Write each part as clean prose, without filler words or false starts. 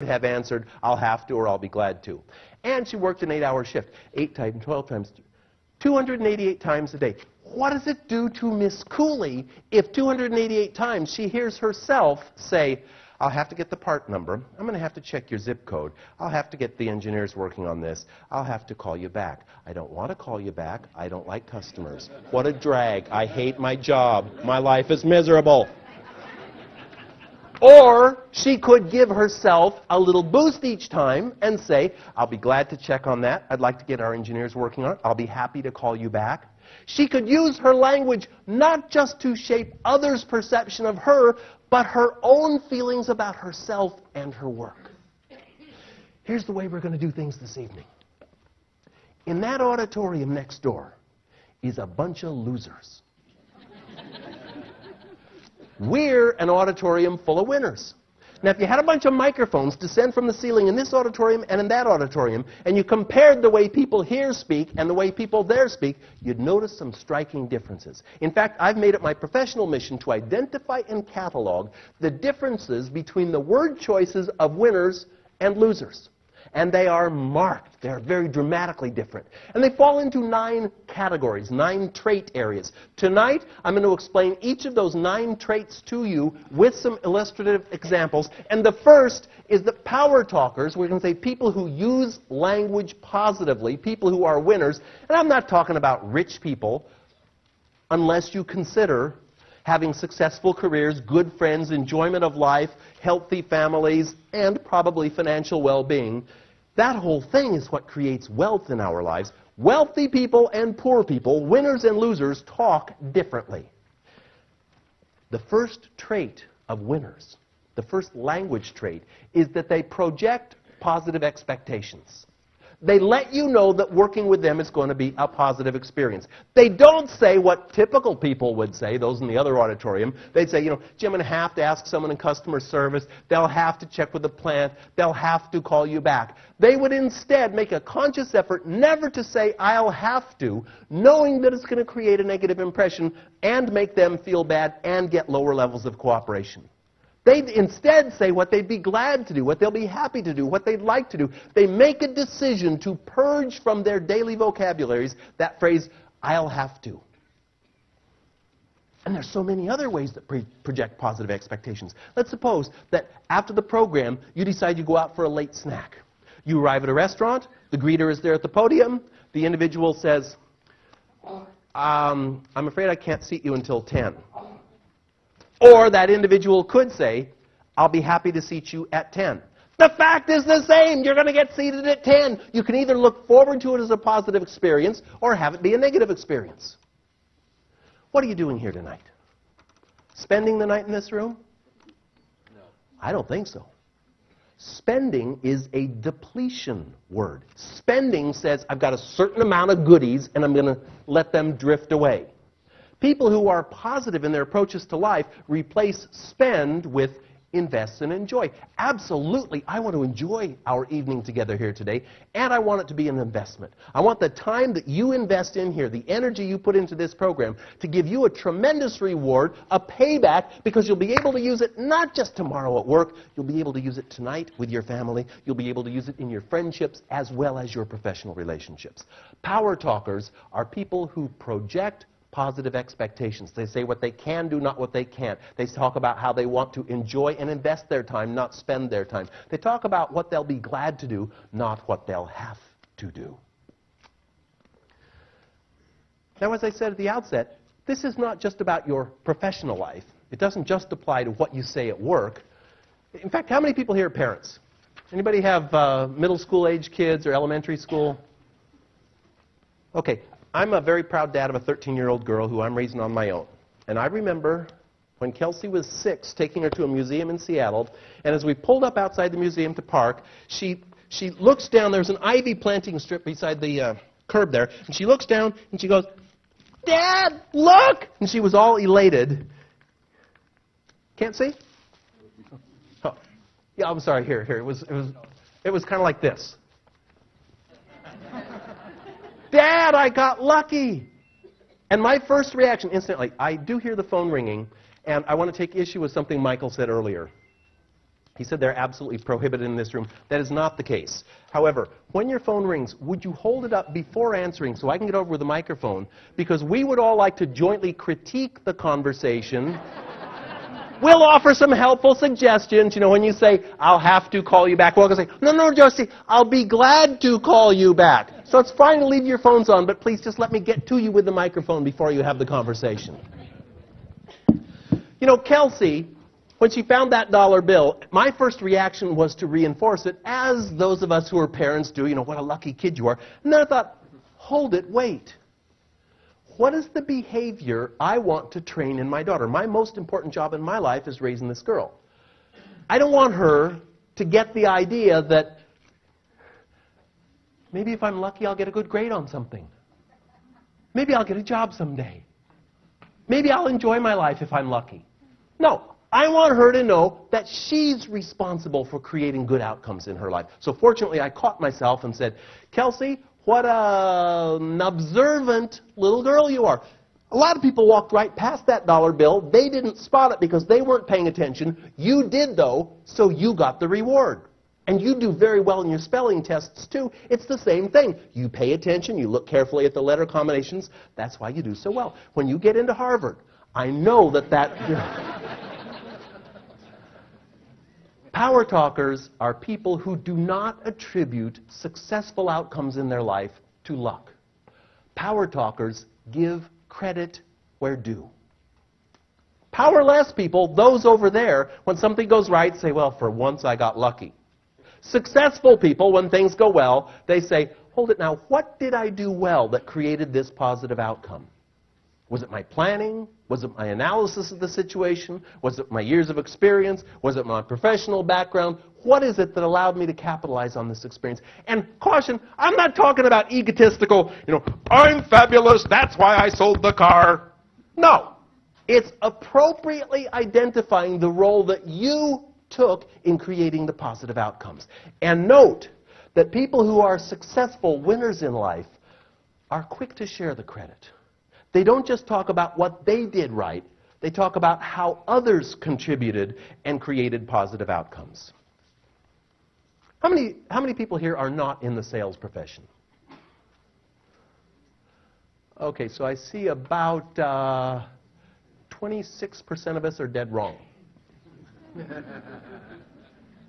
have answered, I'll have to or I'll be glad to. And she worked an 8-hour shift, 8 times, 12 times, 288 times a day. What does it do to Miss Cooley if 288 times she hears herself say, I'll have to get the part number, I'm going to have to check your zip code, I'll have to get the engineers working on this, I'll have to call you back. I don't want to call you back, I don't like customers. What a drag, I hate my job, my life is miserable. Or she could give herself a little boost each time and say, I'll be glad to check on that, I'd like to get our engineers working on it, I'll be happy to call you back. She could use her language not just to shape others' perception of her, but her own feelings about herself and her work. Here's the way we're going to do things this evening. In that auditorium next door is a bunch of losers. We're an auditorium full of winners. Now, if you had a bunch of microphones descend from the ceiling in this auditorium and in that auditorium, and you compared the way people here speak and the way people there speak, you'd notice some striking differences. In fact, I've made it my professional mission to identify and catalog the differences between the word choices of winners and losers. And they are marked. They are very dramatically different. And they fall into 9 categories, 9 trait areas. Tonight, I'm going to explain each of those 9 traits to you with some illustrative examples. And the first is that power talkers, we're going to say people who use language positively, people who are winners. And I'm not talking about rich people, unless you consider having successful careers, good friends, enjoyment of life, healthy families, and probably financial well-being. That whole thing is what creates wealth in our lives. Wealthy people and poor people, winners and losers, talk differently. The first trait of winners, the first language trait, is that they project positive expectations. They let you know that working with them is going to be a positive experience. They don't say what typical people would say, those in the other auditorium. They'd say, Jim, I'm going to have to ask someone in customer service. They'll have to check with the plant. They'll have to call you back. They would instead make a conscious effort never to say, I'll have to, knowing that it's going to create a negative impression and make them feel bad and get lower levels of cooperation. They'd instead say what they'd be glad to do, what they'll be happy to do, what they'd like to do. They make a decision to purge from their daily vocabularies that phrase, I'll have to. And there's so many other ways that project positive expectations. Let's suppose that after the program, you decide you go out for a late snack. You arrive at a restaurant, the greeter is there at the podium, the individual says, I'm afraid I can't seat you until 10. Or that individual could say, I'll be happy to seat you at 10. The fact is the same. You're going to get seated at 10. You can either look forward to it as a positive experience or have it be a negative experience. What are you doing here tonight? Spending the night in this room? No. I don't think so. Spending is a depletion word. Spending says, I've got a certain amount of goodies and I'm going to let them drift away. People who are positive in their approaches to life replace spend with invest and enjoy. Absolutely, I want to enjoy our evening together here today, and I want it to be an investment. I want the time that you invest in here, the energy you put into this program, to give you a tremendous reward, a payback, because you'll be able to use it not just tomorrow at work, you'll be able to use it tonight with your family, you'll be able to use it in your friendships as well as your professional relationships. Power talkers are people who project positive expectations. They say what they can do, not what they can't. They talk about how they want to enjoy and invest their time, not spend their time. They talk about what they'll be glad to do, not what they'll have to do. Now, as I said at the outset, this is not just about your professional life. It doesn't just apply to what you say at work. In fact, how many people here are parents? Anybody have middle school age kids or elementary school? Okay. I'm a very proud dad of a 13-year-old girl who I'm raising on my own. And I remember when Kelsey was 6, taking her to a museum in Seattle, and as we pulled up outside the museum to park, she looks down, there's an ivy planting strip beside the curb there, and she looks down and she goes, Dad, look! And she was all elated. Can't see? Oh. Yeah, I'm sorry, here. It was kind of like this. Dad, I got lucky. And my first reaction instantly, I do hear the phone ringing, and I want to take issue with something Michael said earlier. He said they're absolutely prohibited in this room. That is not the case. However, when your phone rings, would you hold it up before answering so I can get over with the microphone? Because we would all like to jointly critique the conversation. We'll offer some helpful suggestions. You know, when you say, I'll have to call you back, we're all going to say, no, Josie, I'll be glad to call you back. So it's fine to leave your phones on, but please just let me get to you with the microphone before you have the conversation. You know, Kelsey, when she found that dollar bill, my first reaction was to reinforce it, as those of us who are parents do. You know, what a lucky kid you are. And then I thought, hold it, wait. What is the behavior I want to train in my daughter? My most important job in my life is raising this girl. I don't want her to get the idea that maybe if I'm lucky, I'll get a good grade on something. Maybe I'll get a job someday. Maybe I'll enjoy my life if I'm lucky. No, I want her to know that she's responsible for creating good outcomes in her life. So fortunately, I caught myself and said, Kelsey, what an observant little girl you are. A lot of people walked right past that dollar bill. They didn't spot it because they weren't paying attention. You did, though, so you got the reward. And you do very well in your spelling tests, too. It's the same thing. You pay attention. You look carefully at the letter combinations. That's why you do so well. When you get into Harvard, I know that Power talkers are people who do not attribute successful outcomes in their life to luck. Power talkers give credit where due. Powerless people, those over there, when something goes right, say, well, for once I got lucky. Successful people, when things go well, they say, hold it now, what did I do well that created this positive outcome? Was it my planning? Was it my analysis of the situation? Was it my years of experience? Was it my professional background? What is it that allowed me to capitalize on this experience? And caution, I'm not talking about egotistical, I'm fabulous, that's why I sold the car. No. It's appropriately identifying the role that you took in creating the positive outcomes. And note that people who are successful winners in life are quick to share the credit. They don't just talk about what they did right. They talk about how others contributed and created positive outcomes. How many people here are not in the sales profession? Okay, so I see about 26% of us are dead wrong.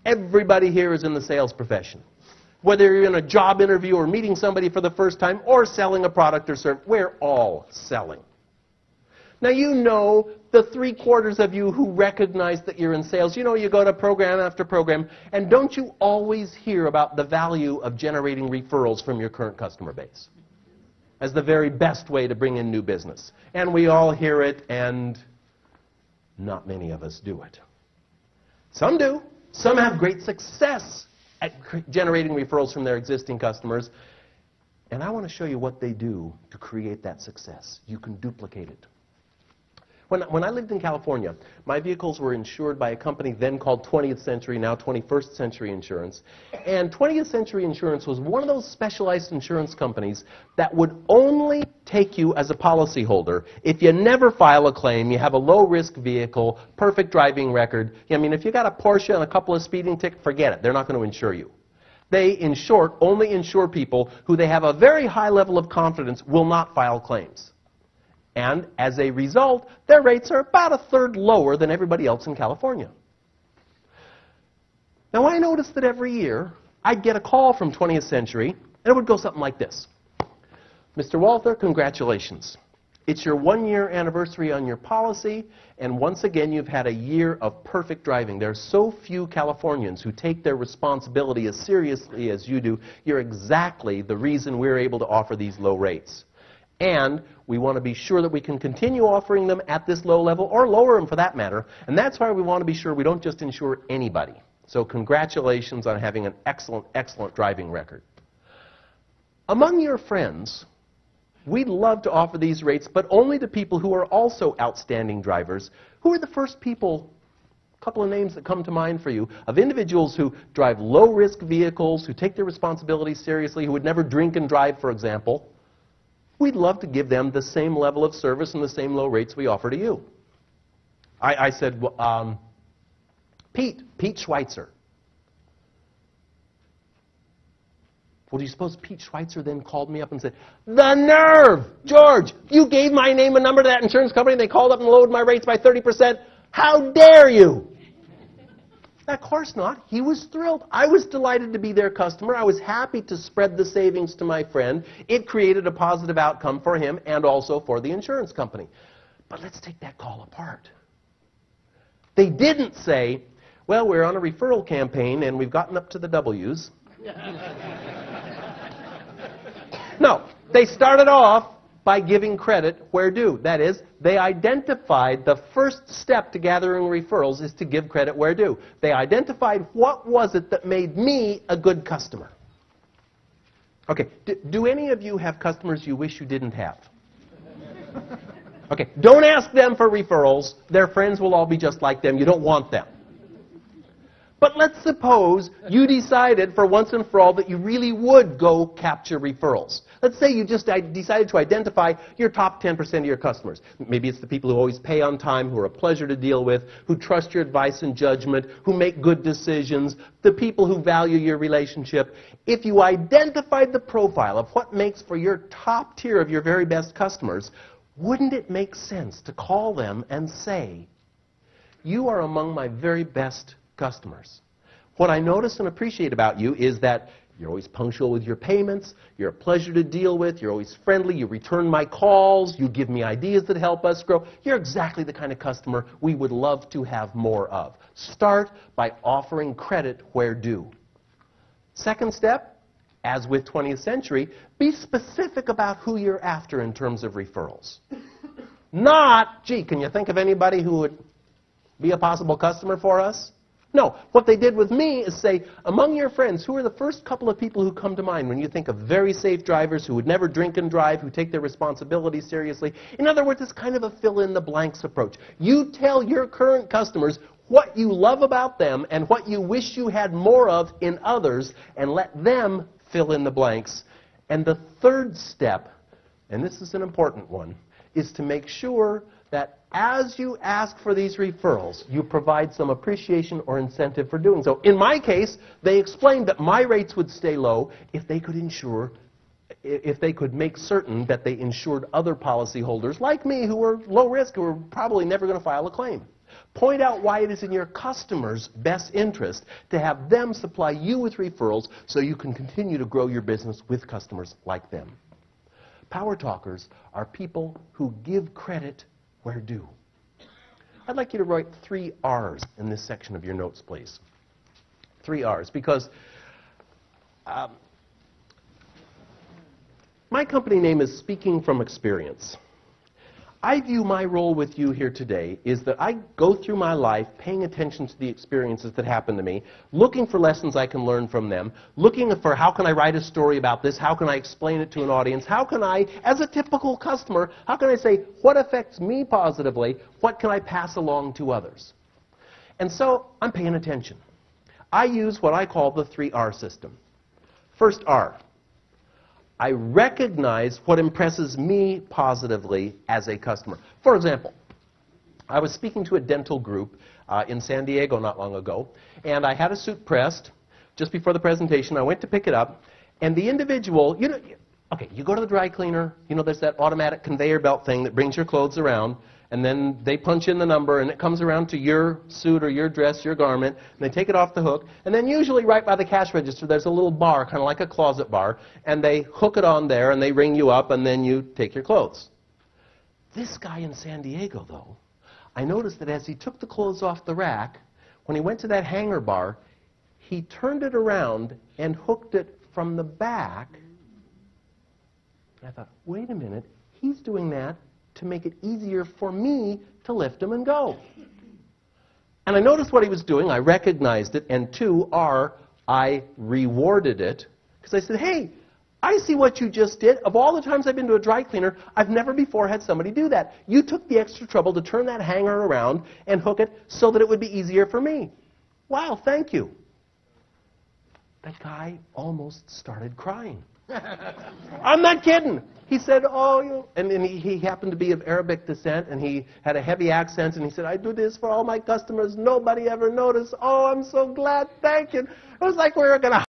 Everybody here is in the sales profession. Whether you're in a job interview or meeting somebody for the first time or selling a product or service, we're all selling. Now, you know the 3/4 of you who recognize that you're in sales. You know, you go to program after program, and don't you always hear about the value of generating referrals from your current customer base as the very best way to bring in new business? And we all hear it, and not many of us do it. Some do. Some have great success at generating referrals from their existing customers. And I want to show you what they do to create that success. You can duplicate it. When I lived in California, my vehicles were insured by a company then called 20th Century, now 21st Century Insurance. And 20th Century Insurance was one of those specialized insurance companies that would only take you as a policyholder if you never file a claim, you have a low-risk vehicle, perfect driving record. I mean, if you got a Porsche and a couple of speeding tickets, forget it. They're not going to insure you. They, in short, only insure people who they have a very high level of confidence will not file claims. And as a result, their rates are about 1/3 lower than everybody else in California. Now, I noticed that every year I'd get a call from 20th Century, and it would go something like this. Mr. Walther, congratulations. It's your 1-year anniversary on your policy, and once again you've had a year of perfect driving. There are so few Californians who take their responsibility as seriously as you do. You're exactly the reason we're able to offer these low rates. And we want to be sure that we can continue offering them at this low level, or lower them for that matter. And that's why we want to be sure we don't just insure anybody. So congratulations on having an excellent, excellent driving record. Among your friends, we'd love to offer these rates, but only to people who are also outstanding drivers. Who are the first people, a couple of names that come to mind for you, of individuals who drive low-risk vehicles, who take their responsibilities seriously, who would never drink and drive, for example? We'd love to give them the same level of service and the same low rates we offer to you. I said, Pete Schweitzer. Well, do you suppose Pete Schweitzer then called me up and said, "The nerve! George, you gave my name and number to that insurance company and they called up and lowered my rates by 30%. How dare you?" Of course not. He was thrilled. I was delighted to be their customer. I was happy to spread the savings to my friend. It created a positive outcome for him and also for the insurance company. But let's take that call apart. They didn't say, "Well, we're on a referral campaign and we've gotten up to the W's." No, they started off by giving credit where due. That is, they identified the first step to gathering referrals is to give credit where due. They identified what was it that made me a good customer. Okay, do any of you have customers you wish you didn't have? Okay, don't ask them for referrals. Their friends will all be just like them. You don't want them. But let's suppose you decided for once and for all that you really would go capture referrals. Let's say you just decided to identify your top 10% of your customers. Maybe it's the people who always pay on time, who are a pleasure to deal with, who trust your advice and judgment, who make good decisions, the people who value your relationship. If you identified the profile of what makes for your top tier of your very best customers, wouldn't it make sense to call them and say, "You are among my very best customers. What I notice and appreciate about you is that you're always punctual with your payments, you're a pleasure to deal with, you're always friendly, you return my calls, you give me ideas that help us grow. You're exactly the kind of customer we would love to have more of." Start by offering credit where due. Second step, as with 20th century, be specific about who you're after in terms of referrals. Not, "Gee, can you think of anybody who would be a possible customer for us?" No, what they did with me is say, "Among your friends, who are the first couple of people who come to mind when you think of very safe drivers who would never drink and drive, who take their responsibilities seriously?" In other words, it's kind of a fill-in-the-blanks approach. You tell your current customers what you love about them and what you wish you had more of in others, and let them fill in the blanks. And the third step, and this is an important one, is to make sure that as you ask for these referrals, you provide some appreciation or incentive for doing so. In my case, they explained that my rates would stay low if they could make certain that they insured other policyholders like me who were low risk, who were probably never going to file a claim. Point out why it is in your customers' best interest to have them supply you with referrals so you can continue to grow your business with customers like them. Power talkers are people who give credit where due. I'd like you to write 3 R's in this section of your notes, please. 3 R's, because my company name is Speaking from Experience. I view my role with you here today is that I go through my life paying attention to the experiences that happen to me, looking for lessons I can learn from them, looking for how can I write a story about this, how can I explain it to an audience, how can I, as a typical customer, how can I say what affects me positively, what can I pass along to others. And so I'm paying attention. I use what I call the 3R system. First R. I recognize what impresses me positively as a customer. For example, I was speaking to a dental group in San Diego not long ago, and I had a suit pressed just before the presentation. I went to pick it up, and the individual, you go to the dry cleaner, there's that automatic conveyor belt thing that brings your clothes around, and then they punch in the number, and it comes around to your suit or your dress, your garment, and they take it off the hook, and then usually right by the cash register there's a little bar, kind of like a closet bar, and they hook it on there, and they ring you up, and then you take your clothes. This guy in San Diego, though, I noticed that as he took the clothes off the rack, when he went to that hanger bar, he turned it around and hooked it from the back. And I thought, wait a minute, he's doing that to make it easier for me to lift him and go. And I noticed what he was doing, I recognized it, and 2R, I rewarded it, because I said, "Hey, I see what you just did. Of all the times I've been to a dry cleaner, I've never before had somebody do that. You took the extra trouble to turn that hanger around and hook it so that it would be easier for me. Wow, thank you." That guy almost started crying. I'm not kidding. He said, oh, you... And he happened to be of Arabic descent, and he had a heavy accent, and he said, I do this for all my customers. Nobody ever noticed. Oh, I'm so glad. Thank you. It was like we were going to